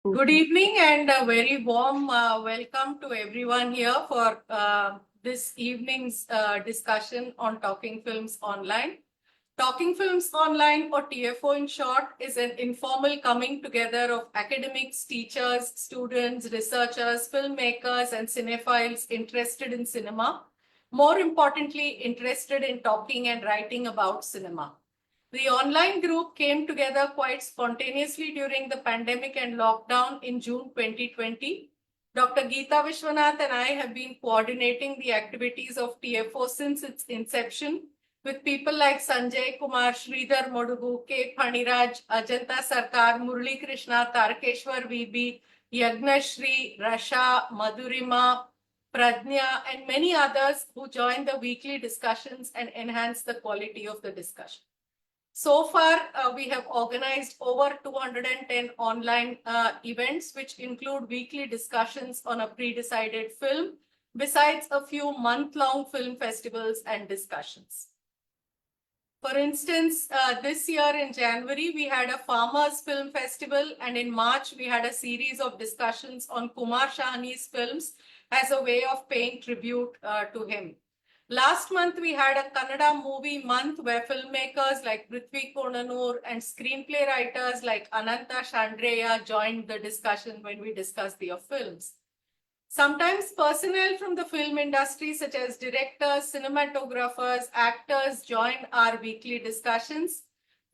Good Okay. evening and a very warm welcome to everyone here for this evening's discussion on Talking Films Online. Talking Films Online, or TFO in short, is an informal coming together of academics, teachers, students, researchers, filmmakers, and cinephiles interested in cinema. More importantly, interested in talking and writing about cinema. The online group came together quite spontaneously during the pandemic and lockdown in June 2020. Dr. Geeta Vishwanath and I have been coordinating the activities of TFO since its inception with people like Sanjay Kumar, Sridhar Modugu, K. Phaniraj, Ajanta Sarkar, Murli Krishna, Tarkeshwar VB, Yagnashri, Rasha, Madhurima, Pradnya, and many others who join the weekly discussions and enhance the quality of the discussion. So far, we have organized over 210 online events, which include weekly discussions on a pre-decided film, besides a few month-long film festivals and discussions. For instance, this year in January, we had a Farmers Film Festival, and in March, we had a series of discussions on Kumar Shahani's films as a way of paying tribute to him. Last month, we had a Kannada movie month where filmmakers like Prithvi Konanur and screenplay writers like Ananta Shandreya joined the discussion when we discussed their films. Sometimes personnel from the film industry, such as directors, cinematographers, actors, join our weekly discussions.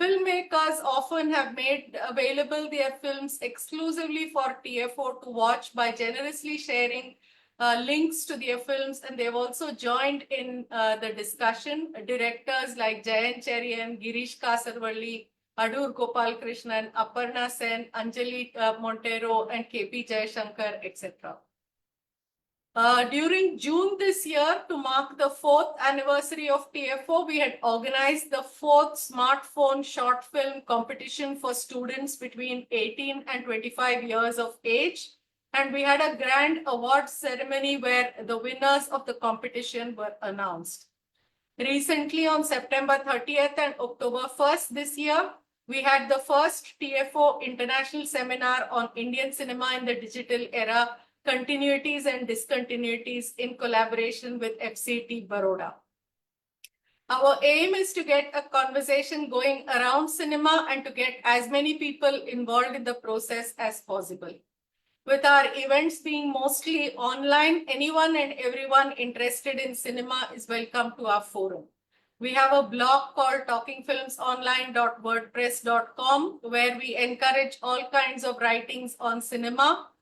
Filmmakers often have made available their films exclusively for TFO to watch by generously sharing links to their films, and they've also joined in the discussion. Directors like Jayant Cherian, Girish Kasarvalli, Adur Gopal Krishnan, Aparna Sen, Anjali Montero, and KP Jayashankar, etc. During June this year, to mark the 4th anniversary of TFO, we had organized the 4th smartphone short film competition for students between 18 and 25 years of age. And we had a grand awards ceremony where the winners of the competition were announced. Recently, on September 30th and October 1st this year, we had the first TFO International Seminar on Indian Cinema in the Digital Era, Continuities and Discontinuities, in collaboration with FCT Baroda. Our aim is to get a conversation going around cinema and to get as many people involved in the process as possible. With our events being mostly online, anyone and everyone interested in cinema is welcome to our forum. We have a blog called talkingfilmsonline.wordpress.com where we encourage all kinds of writings on cinema.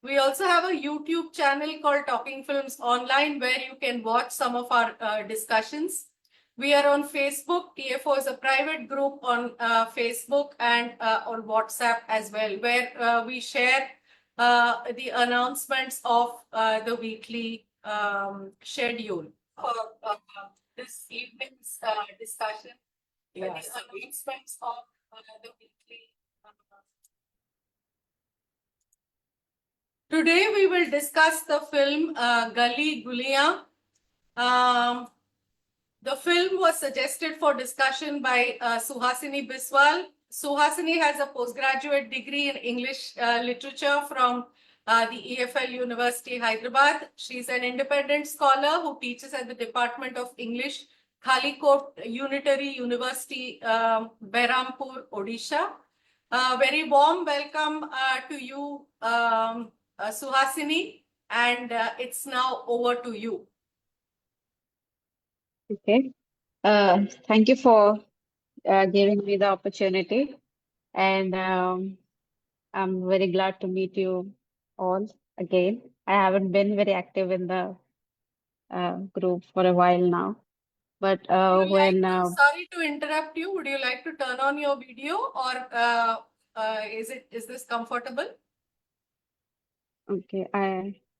We also have a YouTube channel called Talking Films Online where you can watch some of our discussions. We are on Facebook. TFO is a private group on Facebook and on WhatsApp as well, where we share the announcements of the weekly schedule for this evening's discussion. The announcements of the weekly. Today we will discuss the film GALI GULEIYAN. The film was suggested for discussion by Suhasini Biswal. Suhasini has a postgraduate degree in English literature from the EFL University, Hyderabad. She's an independent scholar who teaches at the Department of English, Khalikot Unitary University, Behrampur, Odisha. Very warm welcome to you, Suhasini, and it's now over to you. Okay. Thank you for giving me the opportunity, and I'm very glad to meet you all again. I haven't been very active in the group for a while now, but sorry to interrupt you. Would you like to turn on your video, or is this comfortable? okay,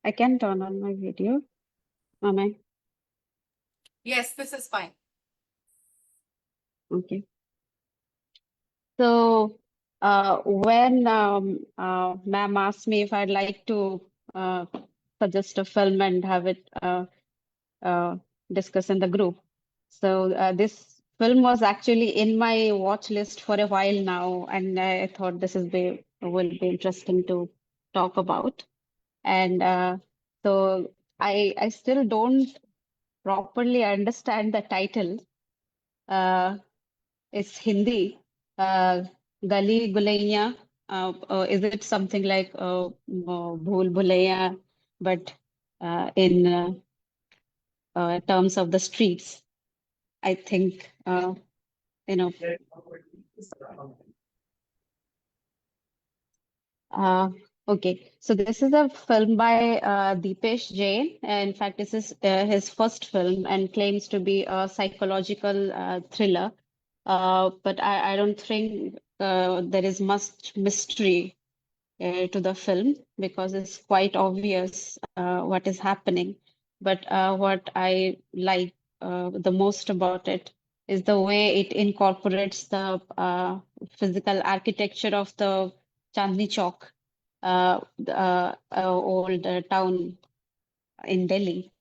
I can turn on my video. Am I? Yes, this is fine. Okay. So when ma'am asked me if I'd like to suggest a film and have it discuss in the group. So this film was actually in my watch list for a while now, and I thought this is will be interesting to talk about. And so I still don't properly understand the title. It's Hindi. Uh, Gali Guleiyan. Is it something like Bhool Bhulaiya, but in terms of the streets? I think you know. Uh, okay, so this is a film by Deepesh Jain. In fact, this is his first film and claims to be a psychological thriller. But I don't think there is much mystery to the film because it's quite obvious what is happening. But what I like the most about it is the way it incorporates the physical architecture of the Chandni Chowk, the old town in Delhi,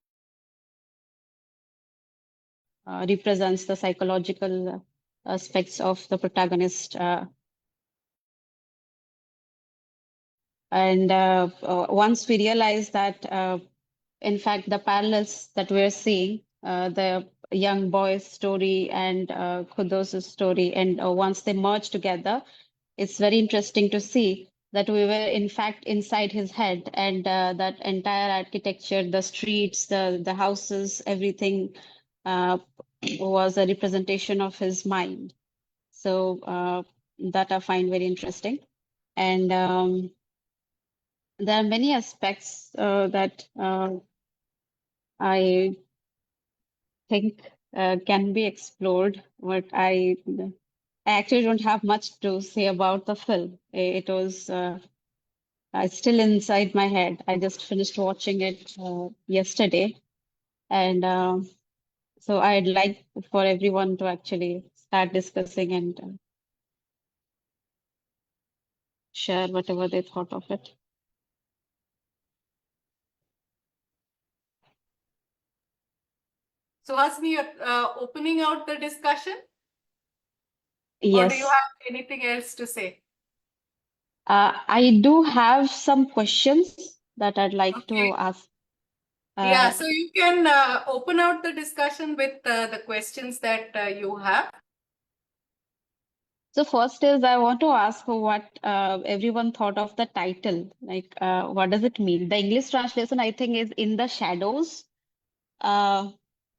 represents the psychological aspects of the protagonist. And once we realize that in fact, the parallels that we're seeing, the young boy's story and Khuddos's story, and once they merge together, it's very interesting to see that we were in fact inside his head, and that entire architecture, the streets, the houses, everything uh, was a representation of his mind. So that I find very interesting. And there are many aspects that I think can be explored, but I actually don't have much to say about the film. It was it's still inside my head. I just finished watching it yesterday, and so I'd like for everyone to actually start discussing and share whatever they thought of it. Suhasini, you're opening out the discussion, or do you Yes, have anything else to say? I do have some questions that I'd like to Okay. ask. Yeah, Uh, so you can open out the discussion with the questions that you have. So first is I want to ask what everyone thought of the title. Like, what does it mean? The English translation, I think, is in the shadows.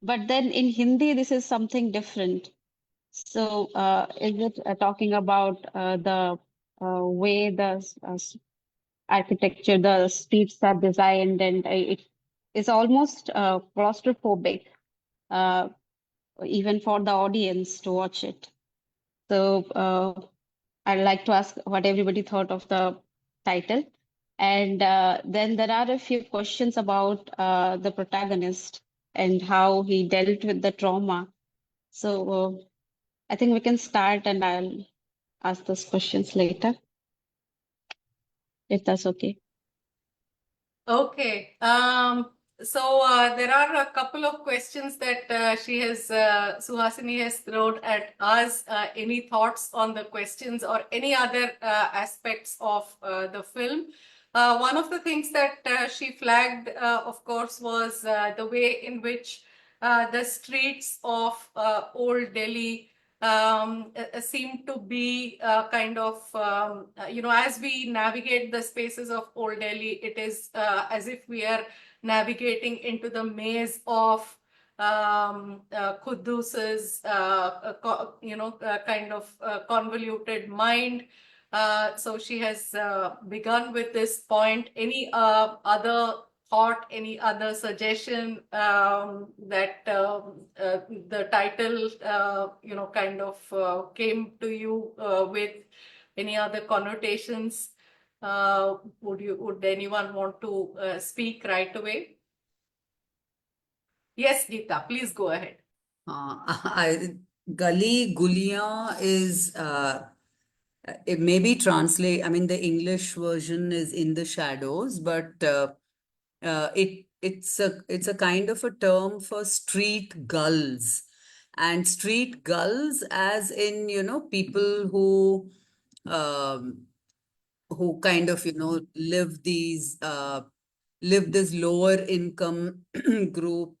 But then in Hindi, this is something different. So is it talking about the way the architecture, the streets are designed, and it is almost claustrophobic, uh, even for the audience to watch it. So I'd like to ask what everybody thought of the title. And then there are a few questions about the protagonist and how he dealt with the trauma. So I think we can start and I'll ask those questions later, if that's okay. Okay. So there are a couple of questions that Suhasini has thrown at us. Any thoughts on the questions or any other aspects of the film? One of the things that she flagged, of course, was the way in which the streets of Old Delhi seem to be kind of, as we navigate the spaces of Old Delhi, it is as if we are navigating into the maze of Quddus's, kind of convoluted mind. So she has begun with this point. Any other thought, any other suggestion that the title, kind of came to you with any other connotations? Would anyone want to speak right away? Yes, Geeta, please go ahead. Gali Guliyan is it may be translate. I mean, the English version is in the shadows, but it's a kind of a term for street gulls, and street gulls, as in people um, who kind of, live this lower income group,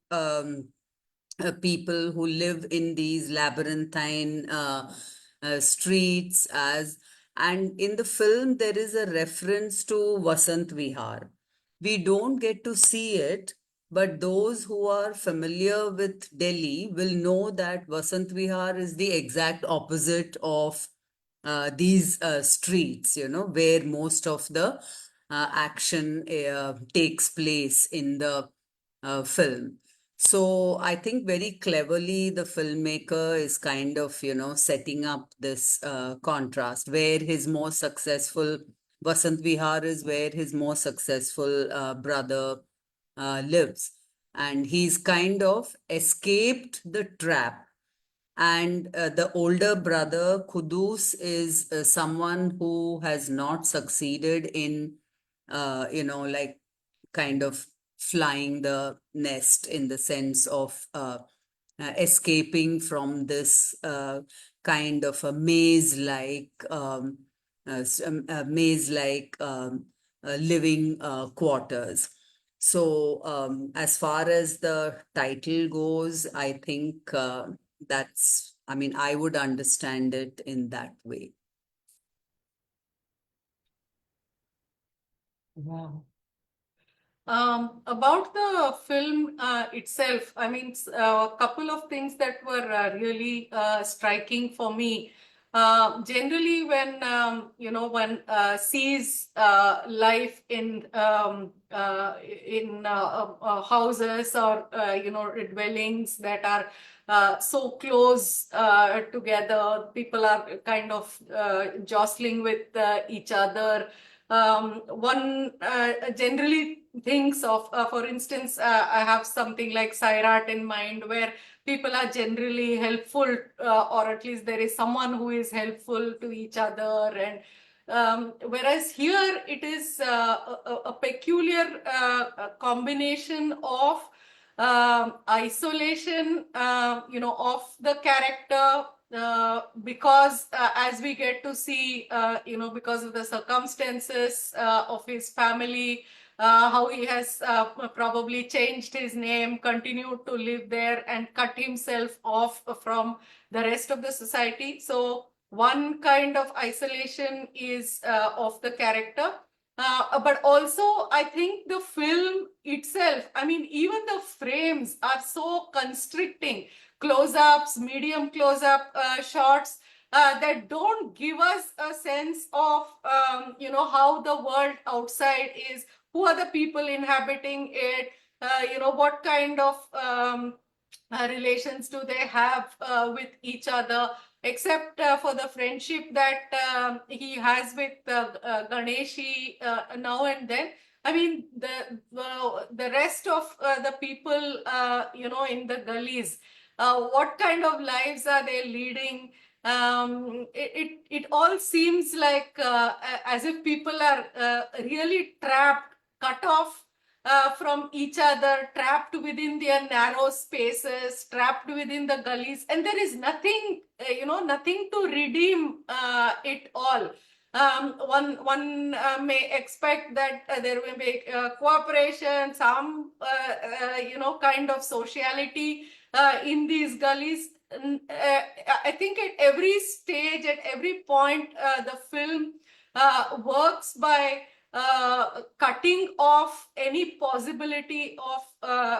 people who live in these labyrinthine streets. And in the film there is a reference to Vasant Vihar. We don't get to see it, but those who are familiar with Delhi will know that Vasant Vihar is the exact opposite of these streets, where most of the action takes place in the film. So I think very cleverly the filmmaker is kind of, setting up this contrast where his more successful Vasant Vihar is where his more successful brother lives. And he's kind of escaped the trap. And the older brother, Kudus, is someone who has not succeeded in, like kind of flying the nest in the sense of escaping from this kind of a maze-like living quarters. So as far as the title goes, I think I mean, I would understand it in that way. Wow. About the film itself, I mean, a couple of things that were really striking for me. Generally, when one sees life in houses or dwellings that are so close together, people are kind of jostling with each other. One generally thinks of, for instance, I have something like Sairat in mind, where people are generally helpful, or at least there is someone who is helpful to each other. And whereas here it is a peculiar combination of isolation, of the character, because as we get to see, because of the circumstances of his family, how he has probably changed his name, continued to live there, and cut himself off from the rest of the society. So one kind of isolation is of the character. But also, I think the film itself, I mean, even the frames are so constricting. Close-ups, medium close-up shots that don't give us a sense of, how the world outside is, who are the people inhabiting it, what kind of relations do they have with each other, except for the friendship that he has with Ganeshi now and then. I mean, the rest of the people, in the gullies, what kind of lives are they leading? It all seems like as if people are really trapped, cut off from each other, trapped within their narrow spaces, trapped within the gullies, and there is nothing, nothing to redeem it all. One may expect that there will be cooperation, some kind of sociality in these gullies. I think at every stage, at every point, the film works by cutting off any possibility of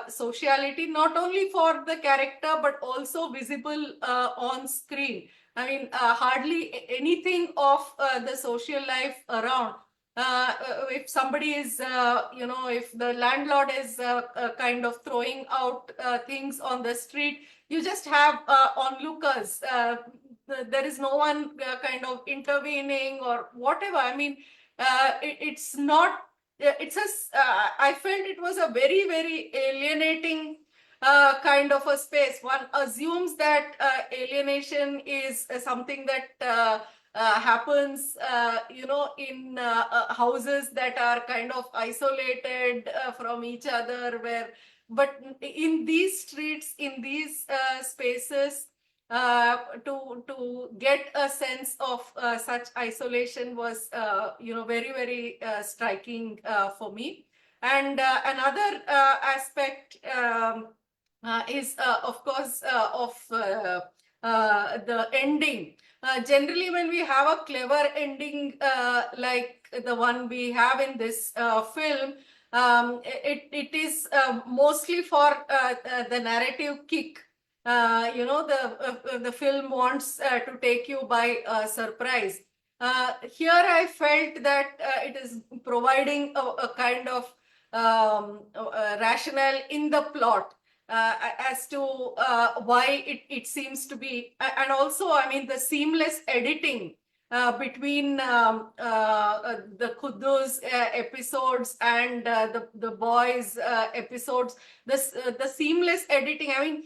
sociality, not only for the character but also visible on screen. I mean, hardly anything of the social life around. If somebody is, if the landlord is kind of throwing out things on the street, you just have onlookers. There is no one kind of intervening or whatever. I mean, it's not, I felt it was a very, very alienating kind of a space. One assumes that alienation is something that happens, in houses that are kind of isolated from each other, but in these streets, in these spaces, to get a sense of such isolation was very, very striking for me. And another aspect is of course of the ending. Generally, when we have a clever ending like the one we have in this film, it is mostly for the narrative kick. The film wants to take you by surprise. Here I felt that it is providing a kind of rationale in the plot as to why it seems to be, and also, I mean, the seamless editing between the Khuddus episodes and the boys episodes, the seamless editing. I mean,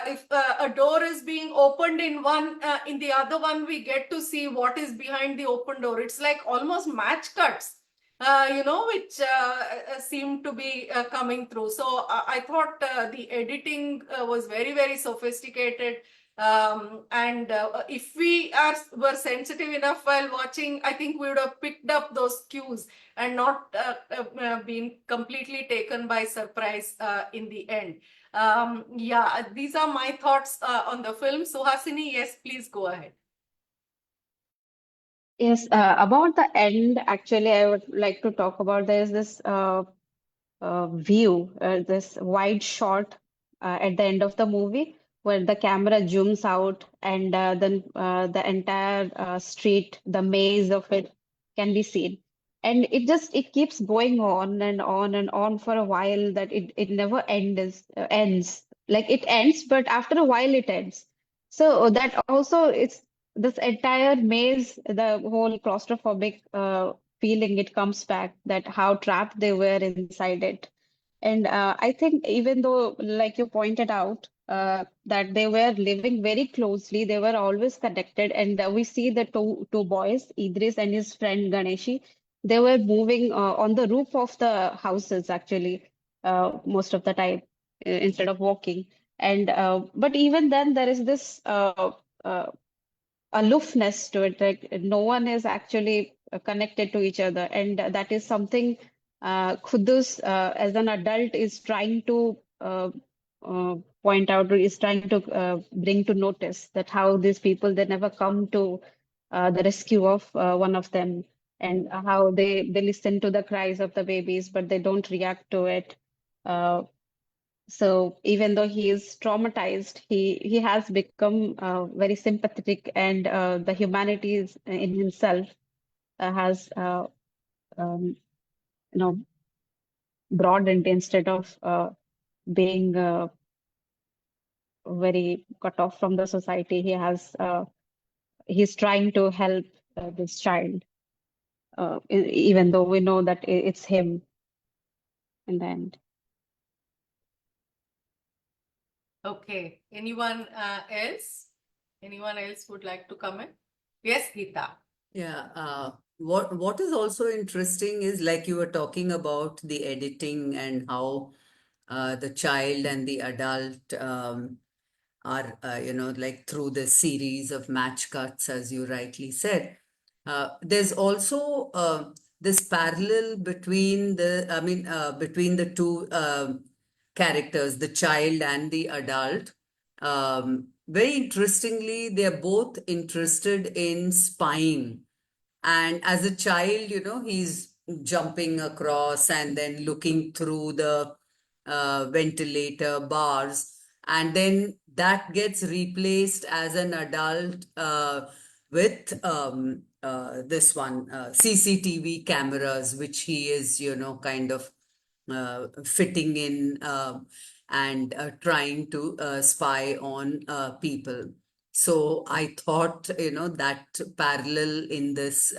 if a door is being opened in one, in the other one, we get to see what is behind the open door. It's like almost match cuts, which seem to be coming through. So I thought the editing was very, very sophisticated. And if we were sensitive enough while watching, I think we would have picked up those cues and not been completely taken by surprise in the end. Yeah, these are my thoughts on the film. Suhasini, yes, please go ahead. Yes, about the end, actually, I would like to talk about there's this view, this wide shot at the end of the movie where the camera zooms out and then the entire street, the maze of it can be seen. And it keeps going on and on and on for a while that it never ends. Like it ends, but after a while it ends. So that also it's this entire maze, the whole claustrophobic feeling, it comes back that how trapped they were inside it. And I think even though, like you pointed out, that they were living very closely, they were always connected. And we see the two boys, Idris and his friend Ganeshi, they were moving on the roof of the houses actually most of the time instead of walking. And but even then, there is this uh, aloofness to it. Like no one is actually connected to each other, and that is something Khuddus, as an adult, is trying to uh, point out, or is trying to bring to notice that how these people they never come to the rescue of one of them, and how they listen to the cries of the babies, but they don't react to it. So even though he is traumatized, he has become very sympathetic, and the humanity in himself has um, you know broadened instead of being very cut off from the society. He's trying to help this child, even though we know that it's him in the end. Okay. Anyone else? Anyone else would like to comment? Yes, Geeta. Yeah, what is also interesting is like you were talking about the editing and how the child and the adult are, like through the series of match cuts, as you rightly said. There's also this parallel between between the two characters, the child and the adult. Very interestingly, they're both interested in spying. And as a child, he's jumping across and then looking through the ventilator bars. And then that gets replaced as an adult with this one, CCTV cameras, which he is, kind of fitting in and trying to spy on people. So I thought, that parallel in this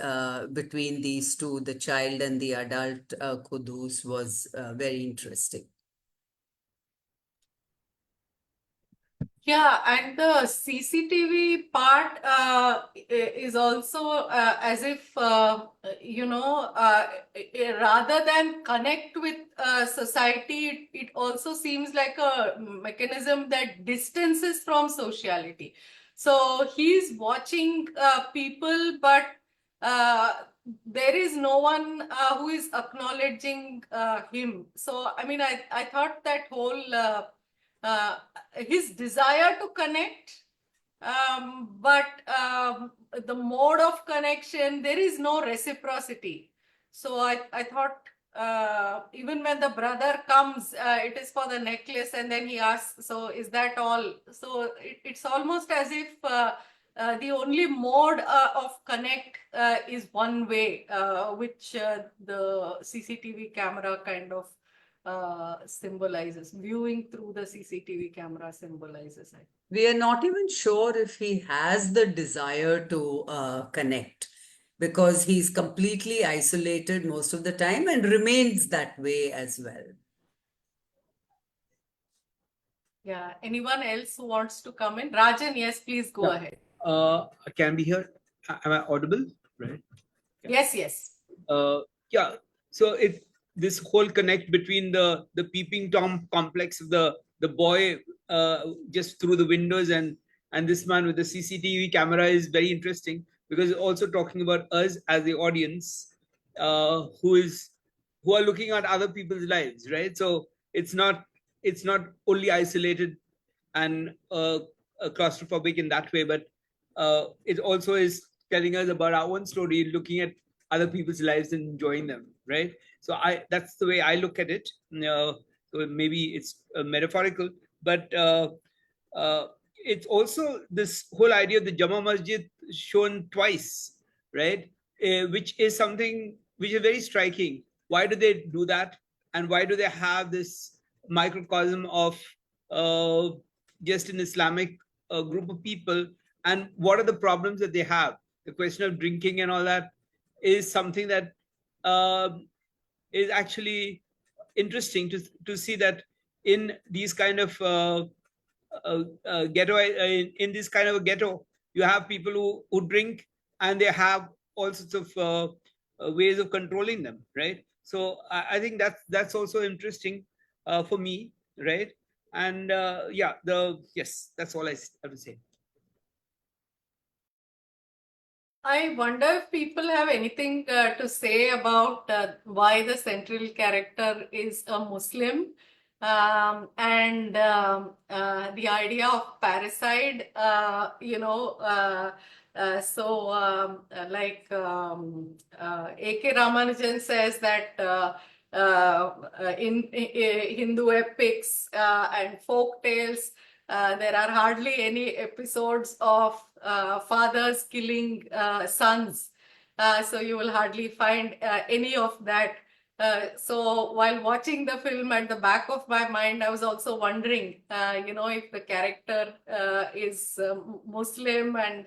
between these two, the child and the adult Kudus, was very interesting. Yeah, and the CCTV part is also as if, rather than connect with society, it also seems like a mechanism that distances from sociality. So he's watching people, but there is no one who is acknowledging him. So, I mean, I thought that whole uh, his desire to connect, but the mode of connection, there is no reciprocity. So I thought even when the brother comes, it is for the necklace, and then he asks, so is that all? So it's almost as if the only mode of connect is one way, which the CCTV camera kind of symbolizes. Viewing through the CCTV camera symbolizes it. We are not even sure if he has the desire to connect, because he's completely isolated most of the time and remains that way as well. Yeah. Anyone else who wants to come in? Rajan, yes, please go Yeah. ahead. Can be here. Am I audible? Right. Yes, yes. Yeah. So this whole connect between the peeping tom complex of the boy just through the windows and this man with the CCTV camera is very interesting, because it's also talking about us as the audience, who are looking at other people's lives, right? So it's not only isolated and claustrophobic in that way, but it also is telling us about our own story, looking at other people's lives and enjoying them, right? So that's the way I look at it. So maybe it's metaphorical, but it's also this whole idea of the Jama Masjid shown twice, right? Which is something which is very striking. Why do they do that? And why do they have this microcosm of just an Islamic group of people? And what are the problems that they have? The question of drinking and all that is something that is actually interesting to see, that in these kind of ghetto, in this kind of a ghetto, you have people who drink, and they have all sorts of ways of controlling them, right? So I think that's also interesting for me, right? And yeah, yes, that's all I have to say. I wonder if people have anything to say about why the central character is a Muslim, and the idea of parricide. A.K. Ramanujan says that in Hindu epics and folk tales, there are hardly any episodes of fathers killing sons. So you will hardly find any of that. So while watching the film, at the back of my mind, I was also wondering, if the character is Muslim, and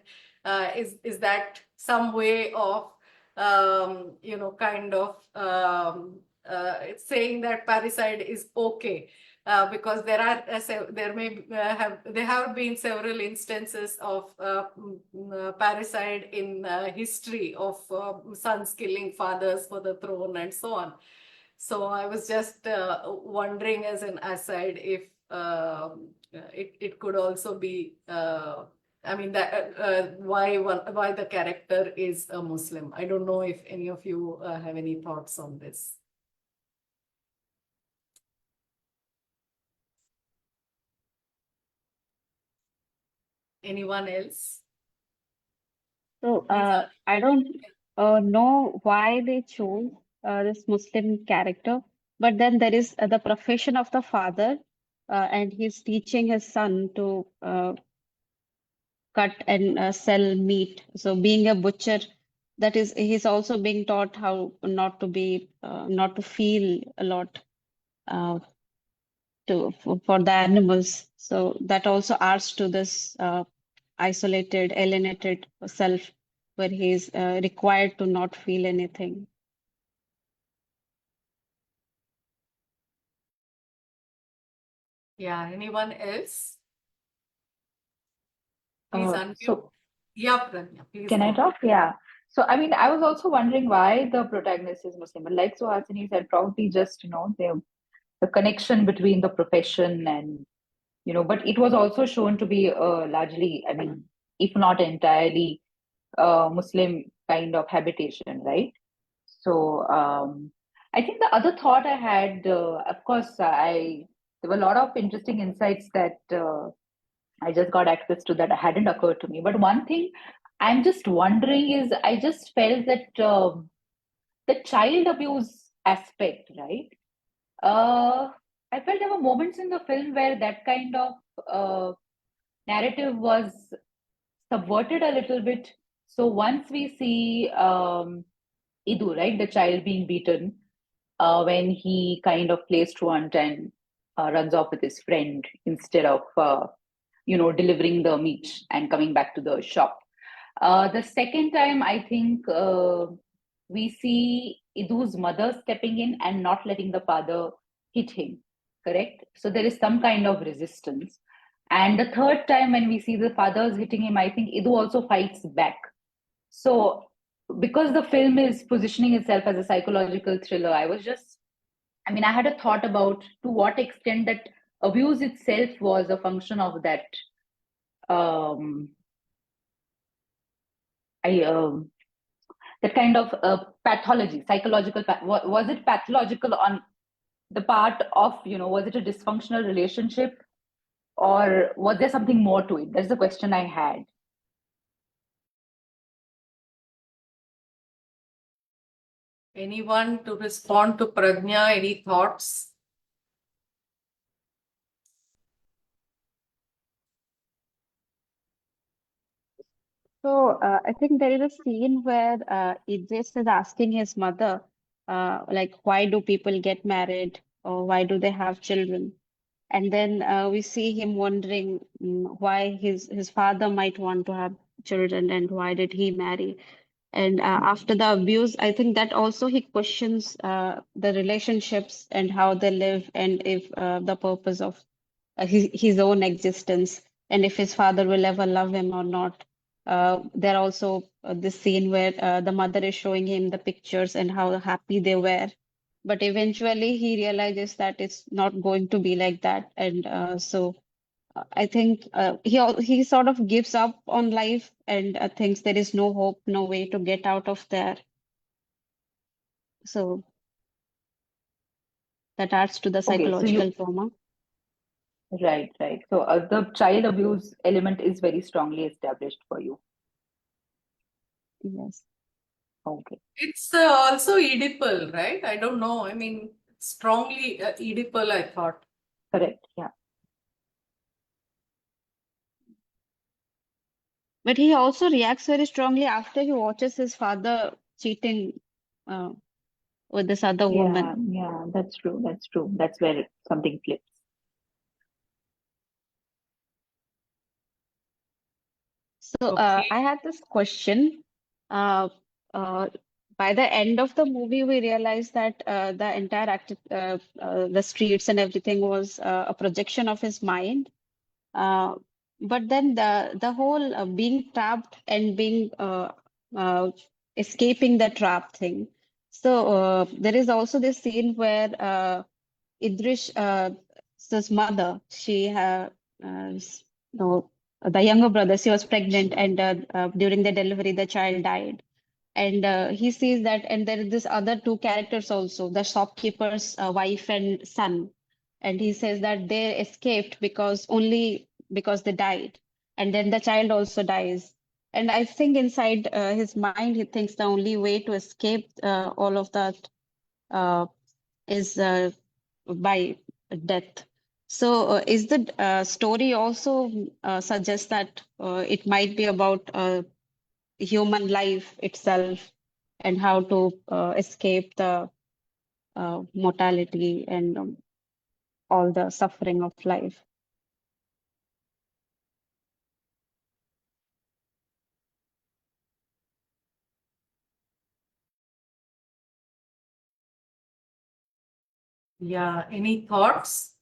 is that some way of, kind of saying that parricide is okay. Because there have been several instances of parricide in history, of sons killing fathers for the throne and so on. So I was just wondering, as an aside, if it could also be, why the character is a Muslim. I don't know if any of you have any thoughts on this. Anyone else? So I don't know why they chose this Muslim character, but then there is the profession of the father, and he's teaching his son to cut and sell meat. So being a butcher, that is, he's also being taught how not to be, not to feel a lot uh, for the animals. So that also adds to this isolated, alienated self, where he's required to not feel anything. Yeah, anyone else? Please unmute. So Yeah, Pranya, please can I go. talk? Yeah. So I mean, I was also wondering why the protagonist is Muslim. But like Suhasini said, probably just, the connection between the profession and, but it was also shown to be largely, I mean, if not entirely Muslim kind of habitation, right? So I think the other thought I had, of course, I there were a lot of interesting insights that I just got access to that hadn't occurred to me. But one thing I'm just wondering is, I just felt that the child abuse aspect, right? Uh, I felt there were moments in the film where that kind of uh, narrative was subverted a little bit. So once we see Idu, right, the child being beaten, when he kind of plays truant and runs off with his friend instead of, delivering the meat and coming back to the shop. The second time, I think we see Idu's mother stepping in and not letting the father hit him, correct? So there is some kind of resistance. And the third time, when we see the fathers hitting him, I think Idu also fights back. So, because the film is positioning itself as a psychological thriller, I had a thought about to what extent that abuse itself was a function of that. Um, I that kind of pathology, psychological. Was it pathological on the part of, was it a dysfunctional relationship, or was there something more to it? That's the question I had. Anyone to respond to Pragnya? Any thoughts? So I think there is a scene where Idris is asking his mother, like, why do people get married or why do they have children? And then we see him wondering why his father might want to have children and why did he marry? And after the abuse, I think that also he questions the relationships and how they live and if the purpose of his own existence and if his father will ever love him or not. There also this scene where the mother is showing him the pictures and how happy they were. But eventually he realizes that it's not going to be like that. And so I think he sort of gives up on life and thinks there is no hope, no way to get out of there. So that adds to the Okay, so psychological trauma. right. So the child abuse element is very strongly established for you. Yes. Okay. It's also Oedipal, right? I don't know. I mean, strongly Oedipal, I thought. Correct. Yeah. But he also reacts very strongly after he watches his father cheating uh, with this other Yeah. woman. Yeah. That's true. That's true. That's where something flips. So Okay. I had this question. Uh, uh, by the end of the movie, we realized that the entire the streets and everything was a projection of his mind. Uh, but then the whole being trapped and being uh, escaping the trap thing. So there is also this scene where Idris, his mother, no, the younger brother, she was pregnant, and during the delivery, the child died. And he sees that, and there is this other two characters also, the shopkeeper's wife and son. And he says that they escaped only because they died. And then the child also dies. And I think inside his mind, he thinks the only way to escape all of that uh, is by death. So, is the story also suggests that it might be about human life itself and how to escape the mortality and all the suffering of life. Yeah. Any thoughts?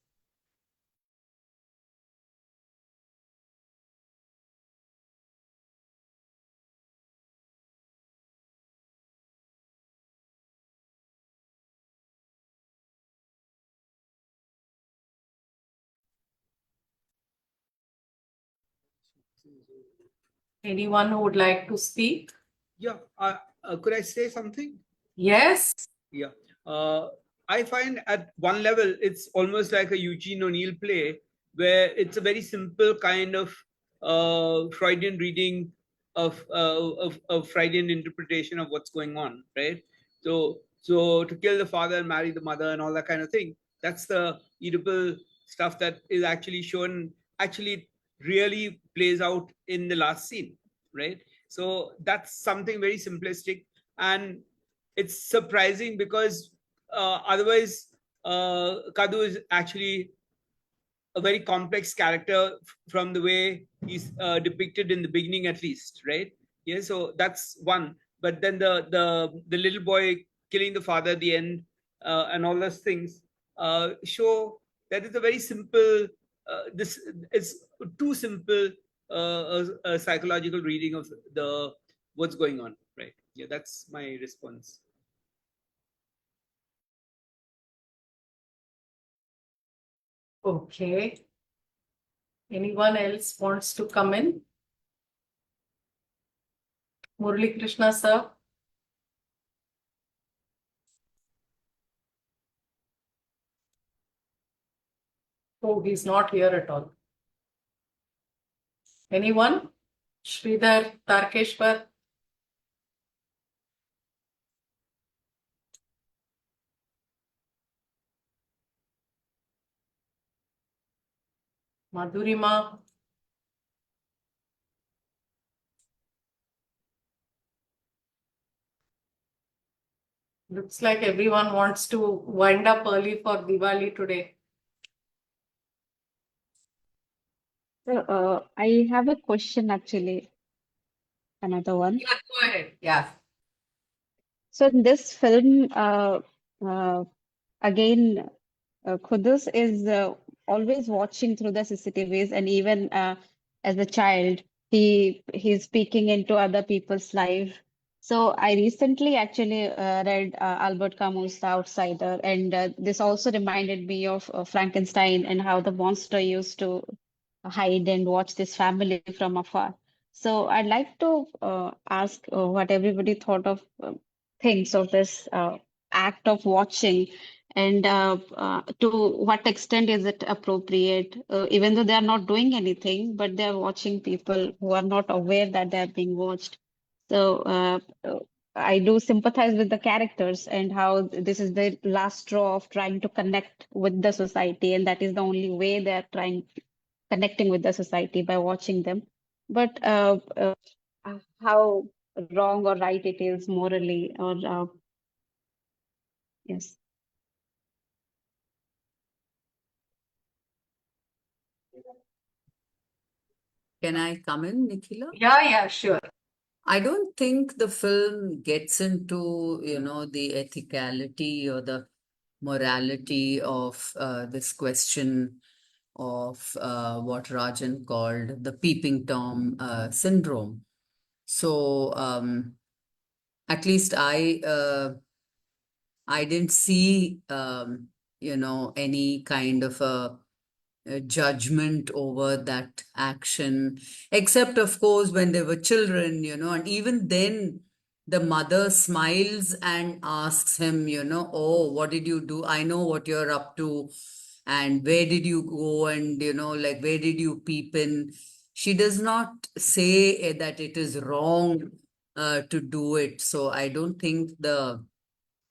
Anyone who would like to speak? Yeah, could I say something? Yes. Yeah. I find at one level it's almost like a Eugene O'Neill play where it's a very simple kind of Freudian reading of Freudian interpretation of what's going on, right? So to kill the father and marry the mother and all that kind of thing, that's the Oedipal stuff that is actually shown, actually really plays out in the last scene, right? So that's something very simplistic, and it's surprising because otherwise Kadu is actually a very complex character from the way he's depicted in the beginning, at least, right? Yeah, so that's one. But then the little boy killing the father at the end and all those things show that it's a very simple. This is too simple a psychological reading of the what's going on, right? Yeah, that's my response. Okay. Anyone else wants to come in? Murali Krishna, sir. Oh, he's not here at all. Anyone? Sridhar, Tarkeshwar? Madhurima? Looks like everyone wants to wind up early for Diwali today. So, I have a question actually, another one. Yeah, go ahead. Yeah. So in this film, uh, again, Kudus is always watching through the CCTVs, and even as a child, he's speaking into other people's life. So I recently actually read Albert Camus' The Outsider, and this also reminded me of Frankenstein and how the monster used to hide and watch this family from afar. So I'd like to ask what everybody thought of thinks of this act of watching, and to what extent is it appropriate, even though they are not doing anything, but they are watching people who are not aware that they are being watched. So I do sympathize with the characters and how this is the last straw of trying to connect with the society, and that is the only way they are trying connecting with the society by watching them. But how wrong or right it is morally, or yes. Can I come in, Nikhila? Yeah, sure. I don't think the film gets into, the ethicality or the morality of this question of what Rajan called the peeping Tom syndrome. So at least I didn't see any kind of a judgment over that action, except of course when they were children, and even then the mother smiles and asks him, oh, what did you do? I know what you're up to, and where did you go, and like, where did you peep in? She does not say that it is wrong to do it. So I don't think the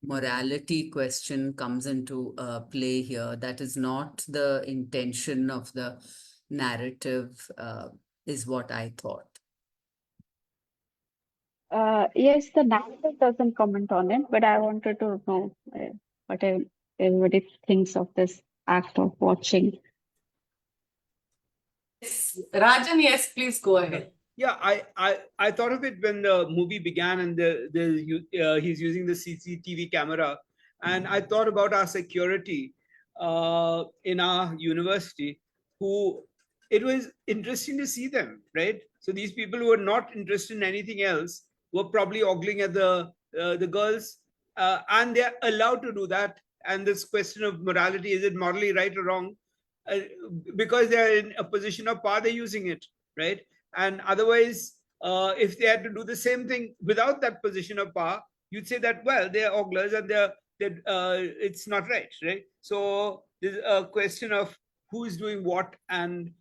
morality question comes into play here. That is not the intention of the narrative, is what I thought. Yes, the narrative doesn't comment on it, but I wanted to know what everybody thinks of this act of watching. Yes. Rajan, yes, please go ahead. Yeah, I thought of it when the movie began and he's using the CCTV camera, and I thought about our security in our university, who it was interesting to see them, right? So these people who were not interested in anything else were probably ogling at the girls, and they're allowed to do that. And this question of morality, is it morally right or wrong? Uh, because they're in a position of power, they're using it, right? And otherwise if they had to do the same thing without that position of power, you'd say that, well, they're oglers and it's not right, right? So there's a question of who is doing what and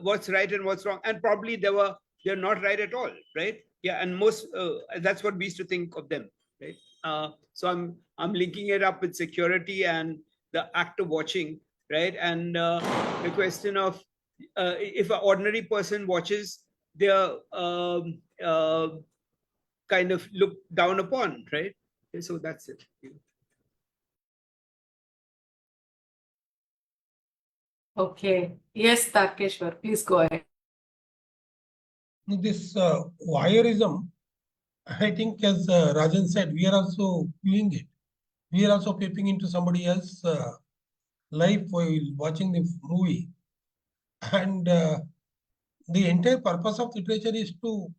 what's right and what's wrong, and probably they're not right at all, right? Yeah, and most that's what we used to think of them, right? So I'm linking it up with security and the act of watching, right? And the question of if an ordinary person watches, they're kind of looked down upon, right? Okay, so that's it. Okay. Yes, Tarkeshwar, please go ahead. This voyeurism, I think, as Rajan said, we are also viewing it. We are also peeping into somebody else's life while watching the movie. And the entire purpose of literature is to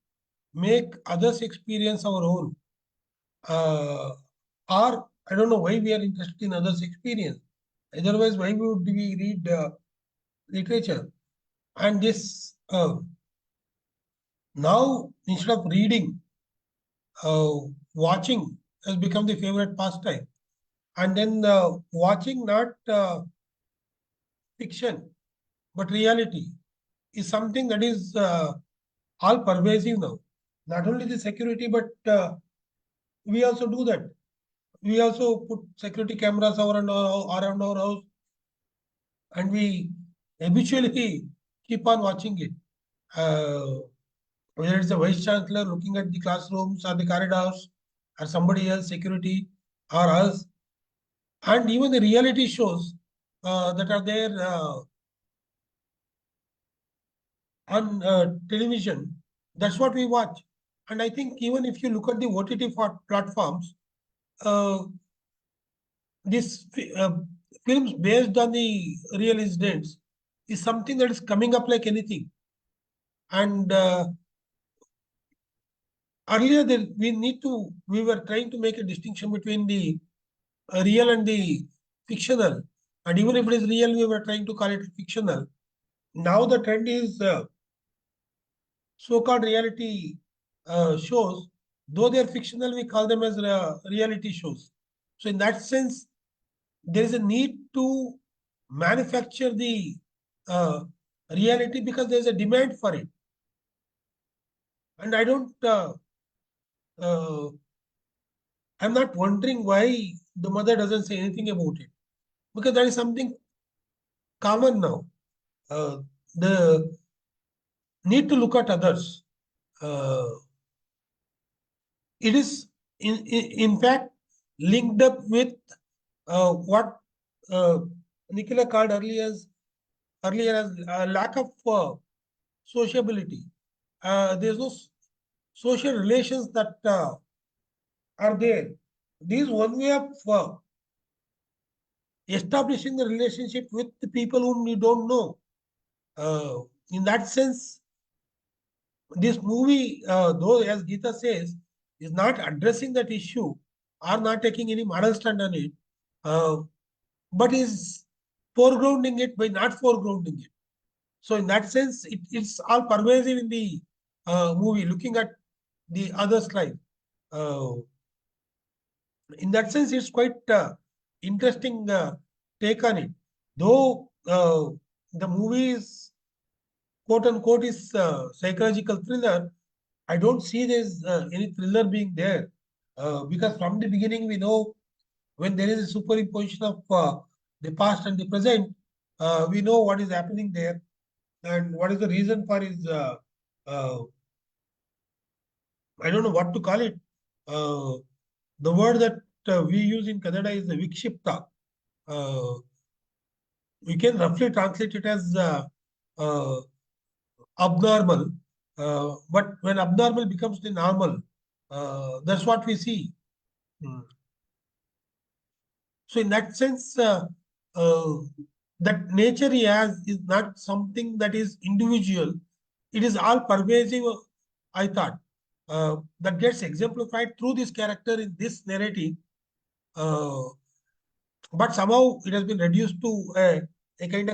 make others experience our own. Or I don't know why we are interested in others' experience. Otherwise, why would we read literature? And this now, instead of reading, watching has become the favorite pastime. And then watching not fiction, but reality is something that is all pervasive now. Not only the security, but we also do that. We also put security cameras around our house, and we habitually keep on watching it. Whether it's the vice chancellor looking at the classrooms or the corridors, or somebody else, security, or us, and even the reality shows that are there on television. That's what we watch. And I think even if you look at the OTT platforms, this films based on the real incidents is something that is coming up like anything. And earlier we were trying to make a distinction between the real and the fictional. And even if it is real, we were trying to call it fictional. Now the trend is so-called reality shows. Though they are fictional, we call them as reality shows. So in that sense, there is a need to manufacture the reality because there is a demand for it. And I don't, I'm not wondering why the mother doesn't say anything about it, because that is something common now. The need to look at others. It is in fact linked up with what Nicola called earlier as lack of sociability. There's no social relations that are there. This is one way of establishing the relationship with the people whom you don't know. In that sense, this movie, though as Gita says, is not addressing that issue or not taking any moral stand on it, but is foregrounding it by not foregrounding it. So in that sense, it's all pervasive in the movie, looking at the other's life. In that sense, it's quite interesting take on it. Though the movie is quote unquote is psychological thriller, I don't see there's any thriller being there because from the beginning we know when there is a superimposition of the past and the present, we know what is happening there and what is the reason for his I don't know what to call it. The word that we use in Kannada is the vikshipta. We can roughly translate it as abnormal. But when abnormal becomes the normal, that's what we see. So in that sense, that nature he has is not something that is individual. It is all pervasive, I thought. That gets exemplified through this character in this narrative. But somehow it has been reduced to a kind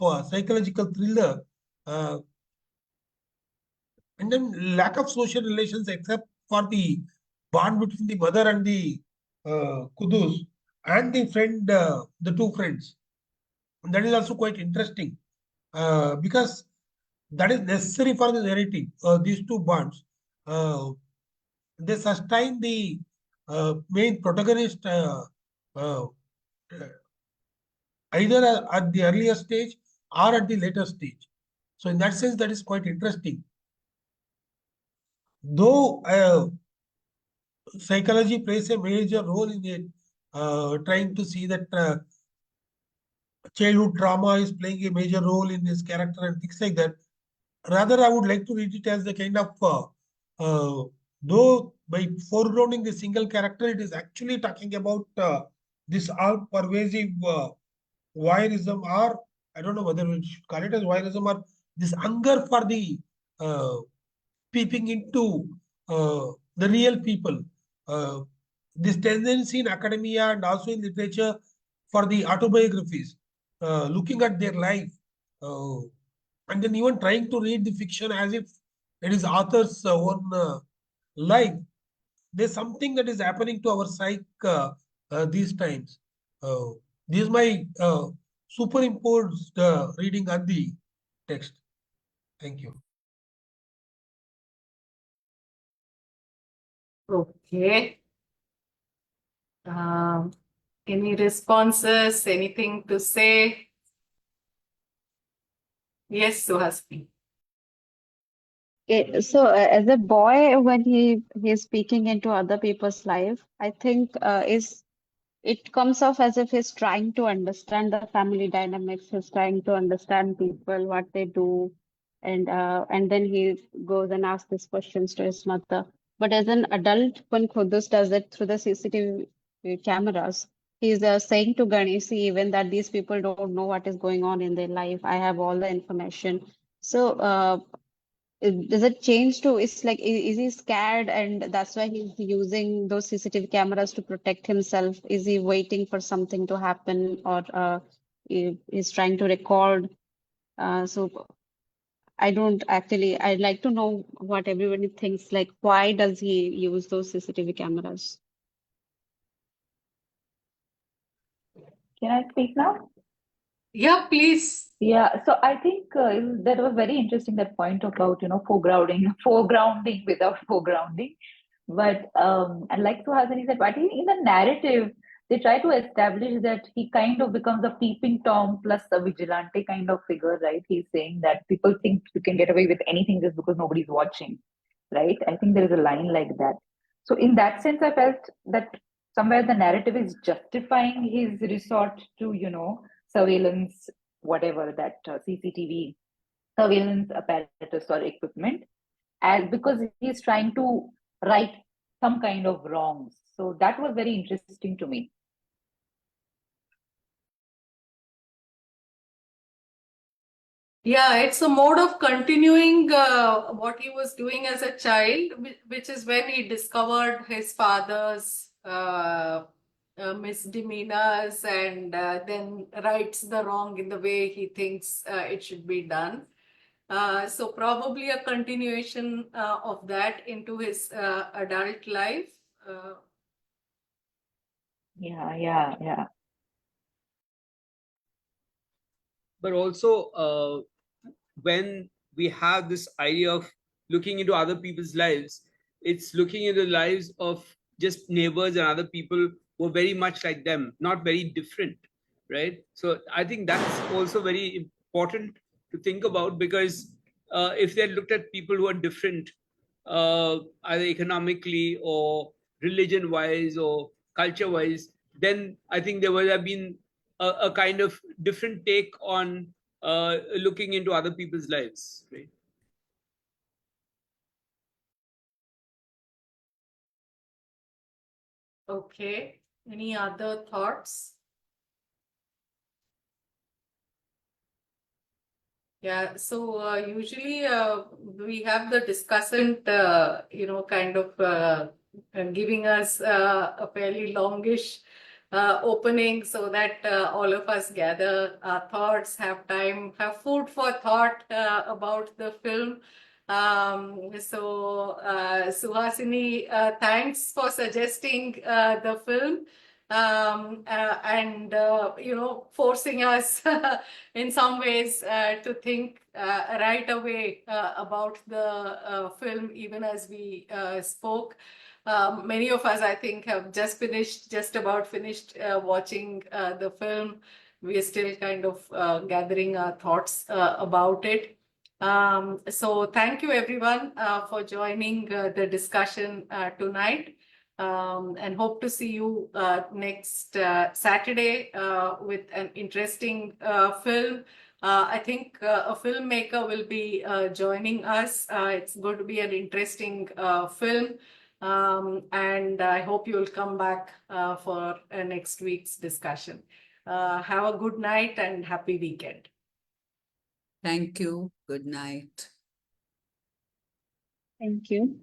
of psychological thriller. and then lack of social relations except for the bond between the mother and the Kudus and the friend, the two friends. And that is also quite interesting because that is necessary for the narrative. These two bonds, uh, they sustain the main protagonist uh, either at the earlier stage or at the later stage. So in that sense, that is quite interesting. Though psychology plays a major role in it, trying to see that childhood trauma is playing a major role in his character and things like that. Rather, I would like to read it as the kind of, though by foregrounding the single character, it is actually talking about this all pervasive voyeurism, or I don't know whether we should call it as voyeurism, or this hunger for the uh, peeping into the real people. Uh, this tendency in academia and also in literature for the autobiographies, looking at their life, uh, and then even trying to read the fiction as if it is author's own life. There's something that is happening to our psyche these times. Uh, this is my superimposed reading on the text. Thank you. Okay. Um, any responses? Anything to say? Yes, Suhasini. So as a boy, when he's speaking into other people's life, I think is it comes off as if he's trying to understand the family dynamics. He's trying to understand people, what they do, and then he goes and asks these questions to his mother. But as an adult, when Kudus does it through the CCTV cameras, he's saying to Ganeshi even that these people don't know what is going on in their life. I have all the information. So does it change to, it's like, is he scared and that's why he's using those CCTV cameras to protect himself? Is he waiting for something to happen, or he's trying to record? So I don't actually, I'd like to know what everybody thinks, like, why does he use those CCTV cameras? Can I speak now? Yeah, please. Yeah, so I think that was very interesting, that point about, foregrounding, foregrounding without foregrounding. But and like Suhasini said, I think in the narrative, they try to establish that he kind of becomes a peeping Tom plus a vigilante kind of figure, right? He's saying that people think you can get away with anything just because nobody's watching, right? I think there is a line like that. So in that sense, I felt that somewhere the narrative is justifying his resort to, surveillance, whatever that CCTV surveillance apparatus or equipment, as because he's trying to right some kind of wrongs. So that was very interesting to me. Yeah, it's a mode of continuing what he was doing as a child, which is when he discovered his father's misdemeanors, and then rights the wrong in the way he thinks it should be done. So probably a continuation of that into his adult life. Yeah. But also when we have this idea of looking into other people's lives, it's looking into the lives of just neighbors and other people who are very much like them, not very different, right? So I think that's also very important to think about, because if they looked at people who are different, either economically or religion wise or culture wise, then I think there would have been a kind of different take on looking into other people's lives, right? Okay. Any other thoughts? Yeah, so usually we have the discussant, kind of giving us a fairly longish opening, so that all of us gather our thoughts, have time, have food for thought about the film. Suhasini, thanks for suggesting the film and forcing us in some ways to think right away about the film, even as we spoke. Many of us, I think, have just about finished watching the film. We are still kind of gathering our thoughts about it. So thank you everyone for joining the discussion tonight, and hope to see you next Saturday with an interesting film. I think a filmmaker will be joining us. It's going to be an interesting film, and I hope you will come back for next week's discussion. Have a good night and happy weekend. Thank you. Good night. Thank you.